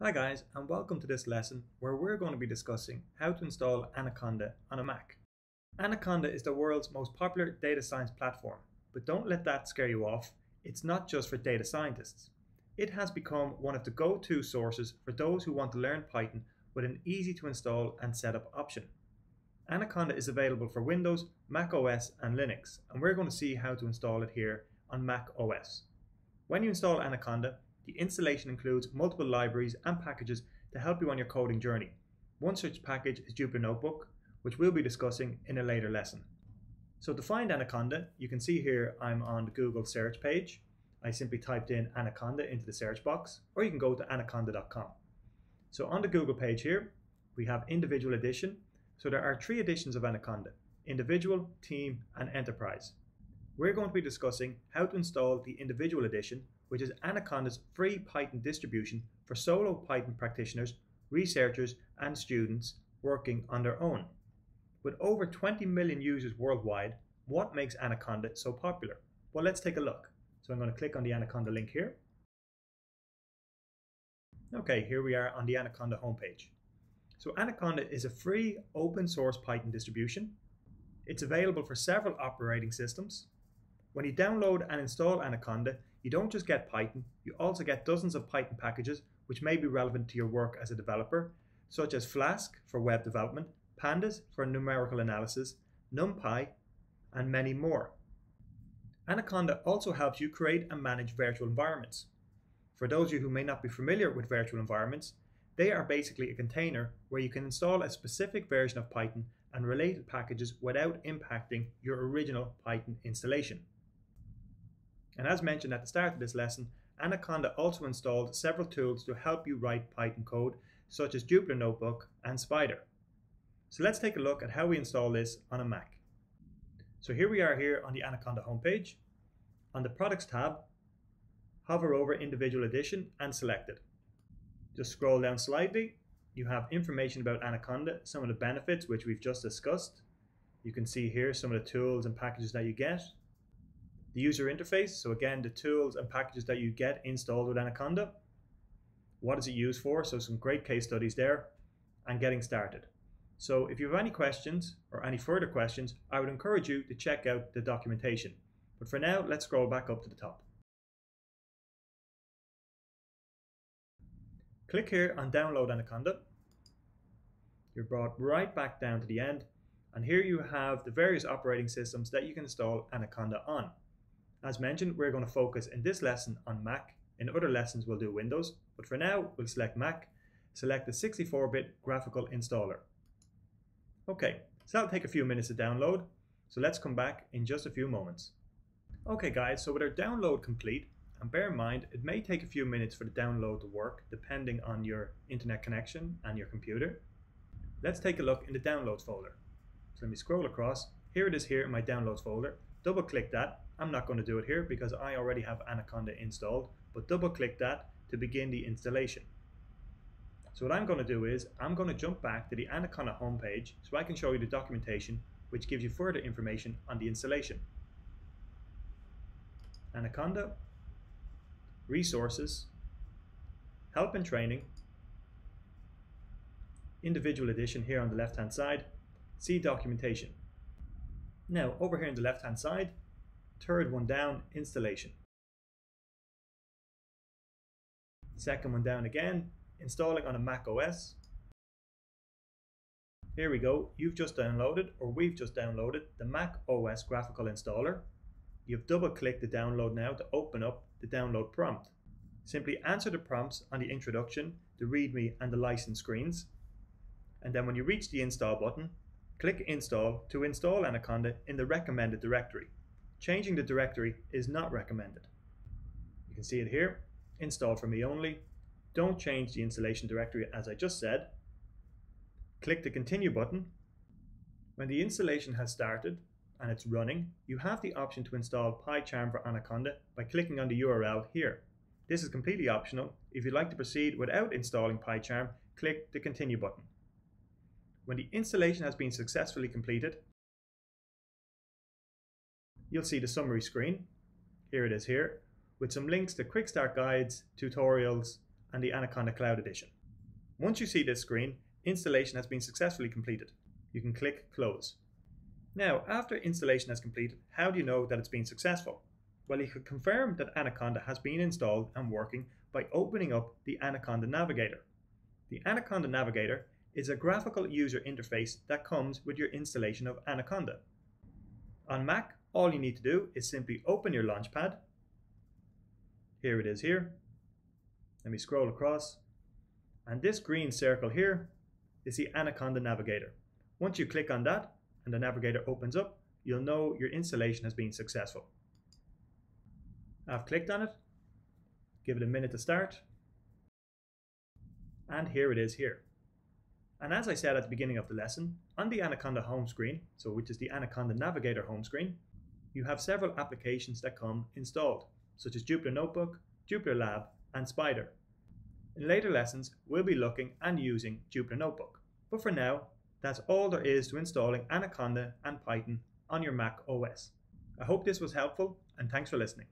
Hi guys, and welcome to this lesson where we're going to be discussing how to install Anaconda on a Mac. Anaconda is the world's most popular data science platform, but don't let that scare you off. It's not just for data scientists. It has become one of the go-to sources for those who want to learn Python with an easy to install and set up option. Anaconda is available for Windows, macOS, and Linux, and we're going to see how to install it here on macOS. When you install Anaconda, the installation includes multiple libraries and packages to help you on your coding journey. One such package is Jupyter Notebook, which we'll be discussing in a later lesson. So to find Anaconda, you can see here I'm on the Google search page. I simply typed in Anaconda into the search box, or you can go to anaconda.com. So on the Google page here, we have individual edition. So there are three editions of Anaconda: individual, team, and enterprise. We're going to be discussing how to install the individual edition, which is Anaconda's free Python distribution for solo Python practitioners, researchers, and students working on their own. With over 20 million users worldwide, what makes Anaconda so popular? Well, let's take a look. So I'm going to click on the Anaconda link here. Okay, here we are on the Anaconda homepage. So Anaconda is a free open source Python distribution. It's available for several operating systems. When you download and install Anaconda, you don't just get Python, you also get dozens of Python packages which may be relevant to your work as a developer, such as Flask for web development, Pandas for numerical analysis, NumPy, and many more. Anaconda also helps you create and manage virtual environments. For those of you who may not be familiar with virtual environments, they are basically a container where you can install a specific version of Python and related packages without impacting your original Python installation. And as mentioned at the start of this lesson, Anaconda also installed several tools to help you write Python code, such as Jupyter Notebook and Spider. So let's take a look at how we install this on a Mac. So here we are here on the Anaconda homepage. On the Products tab, hover over Individual Edition and select it. Just scroll down slightly. You have information about Anaconda, some of the benefits which we've just discussed. You can see here some of the tools and packages that you get. The user interface, so again, the tools and packages that you get installed with Anaconda. What is it used for? So some great case studies there, and getting started. So if you have any questions or any further questions, I would encourage you to check out the documentation. But for now, let's scroll back up to the top. Click here on Download Anaconda. You're brought right back down to the end, and here you have the various operating systems that you can install Anaconda on. As mentioned, we're going to focus in this lesson on Mac. In other lessons, we'll do Windows, but for now, we'll select Mac, select the 64-bit graphical installer. Okay, so that'll take a few minutes to download, so let's come back in just a few moments. Okay guys, so with our download complete, and bear in mind, it may take a few minutes for the download to work, depending on your internet connection and your computer. Let's take a look in the Downloads folder. So let me scroll across. Here it is here in my Downloads folder. Double click that. I'm not going to do it here because I already have Anaconda installed, but double click that to begin the installation. So what I'm going to do is I'm going to jump back to the Anaconda homepage so I can show you the documentation which gives you further information on the installation. Anaconda, Resources, Help and Training, Individual Edition here on the left hand side, see Documentation. Now over here on the left hand side, third one down, Installation. Second one down again, installing on a Mac OS. Here we go, you've just downloaded, or we've just downloaded, the Mac OS graphical installer. You've double clicked the download now to open up the download prompt. Simply answer the prompts on the introduction, the README and the license screens. And then when you reach the install button, click Install to install Anaconda in the recommended directory. Changing the directory is not recommended. You can see it here, install for me only. Don't change the installation directory as I just said. Click the Continue button. When the installation has started and it's running, you have the option to install PyCharm for Anaconda by clicking on the URL here. This is completely optional. If you'd like to proceed without installing PyCharm, click the Continue button. When the installation has been successfully completed, you'll see the summary screen. Here it is here, with some links to quick start guides, tutorials, and the Anaconda Cloud Edition. Once you see this screen, installation has been successfully completed. You can click Close. Now, after installation has completed, how do you know that it's been successful? Well, you could confirm that Anaconda has been installed and working by opening up the Anaconda Navigator. The Anaconda Navigator is a graphical user interface that comes with your installation of Anaconda. On Mac, all you need to do is simply open your Launchpad. Here it is here. Let me scroll across. And this green circle here is the Anaconda Navigator. Once you click on that and the Navigator opens up, you'll know your installation has been successful. I've clicked on it. Give it a minute to start. And here it is here. And as I said at the beginning of the lesson, on the Anaconda home screen, which is the Anaconda Navigator home screen, you have several applications that come installed, such as Jupyter Notebook, Jupyter Lab, and Spider. In later lessons, we'll be looking and using Jupyter Notebook. But for now, that's all there is to installing Anaconda and Python on your Mac OS. I hope this was helpful, and thanks for listening.